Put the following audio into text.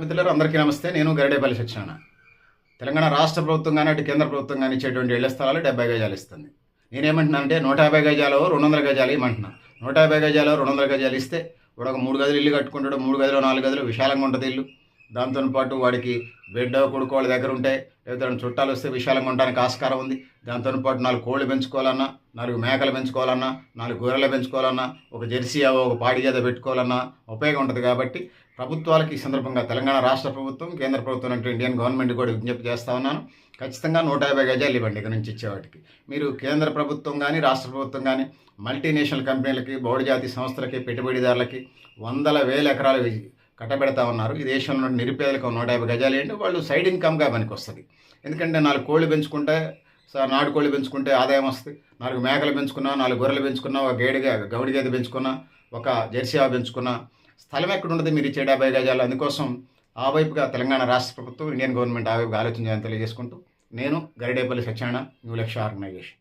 మిత్రులారా అందరికీ నమస్తే. నేను గరిడేపల్లి సత్యనారాయణ. తెలంగాణ రాష్ట్ర ప్రభుత్వం కానీ అటు కేంద్ర ప్రభుత్వం కానీ ఇచ్చేటువంటి ఇళ్ల స్థలాలు 70 గజాలు ఇస్తుంది. నేనేమంటున్నానంటే 150 గజాలు 200 గజాలు ఇవ్వమంటున్నా. 150 గజాలు 200 గజాలు ఇస్తే వాడు ఒక 3 గదులు ఇల్లు కట్టుకుంటాడు. 3 గదులు 4 గదులు విశాలంగా ఉంటుంది ఇల్లు. దాంతో పాటు వాడికి బెడ్ కొడుకు వాళ్ళ దగ్గర ఉంటే లేదా చుట్టాలు వస్తే విశాలంగా ఉండడానికి ఆస్కారం ఉంది. దాంతో పాటు 4 కోళ్ళు పెంచుకోవాలన్నా, 4 మేకలు పెంచుకోవాలన్నా, 4 గొర్రెలు పెంచుకోవాలన్నా, ఒక జెర్సీ ఒక పాడి గేదె పెట్టుకోవాలన్నా ఉపయోగం ఉంటుంది. కాబట్టి ప్రభుత్వాలకి ఈ సందర్భంగా తెలంగాణ రాష్ట్ర ప్రభుత్వం, కేంద్ర ప్రభుత్వం అంటే ఇండియన్ గవర్నమెంట్ కూడా విజ్ఞప్తి చేస్తా ఉన్నాను. ఖచ్చితంగా 150 గజాలు ఇవ్వండి ఇక్కడ నుంచి ఇచ్చేవాటికి. మీరు కేంద్ర ప్రభుత్వం కానీ రాష్ట్ర ప్రభుత్వం కానీ మల్టీనేషనల్ కంపెనీలకి, బహుళజాతి సంస్థలకి, పెట్టుబడిదారులకి వందల వేల ఎకరాలు కట్టబెడతా ఉన్నారు. ఈ దేశంలో నిరుపేదలకు 150 గజాలు ఏంటి వాళ్ళు సైడ్ ఇన్కమ్గా పనికి వస్తుంది. ఎందుకంటే 4 కోళ్ళు పెంచుకుంటే నాటు కోళ్ళు పెంచుకుంటే ఆదాయం వస్తుంది. 4 మేకలు పెంచుకున్నా, 4 గొర్రెలు పెంచుకున్నా, ఒక గౌడి గేదె పెంచుకున్నా, ఒక జెర్సీ పెంచుకున్నా స్థలం ఎక్కడ ఉండదు మీరు ఇచ్చే 70 గజాలు. అందుకోసం ఆ వైపుగా తెలంగాణ రాష్ట్ర ప్రభుత్వం, ఇండియన్ గవర్నమెంట్ ఆ వైపుగా ఆలోచన చేయాలని తెలియజేసుకుంటూ నేను గరిడేపల్లి సత్యనారాయణ, న్యూ లక్ష్య ఆర్గనైజేషన్.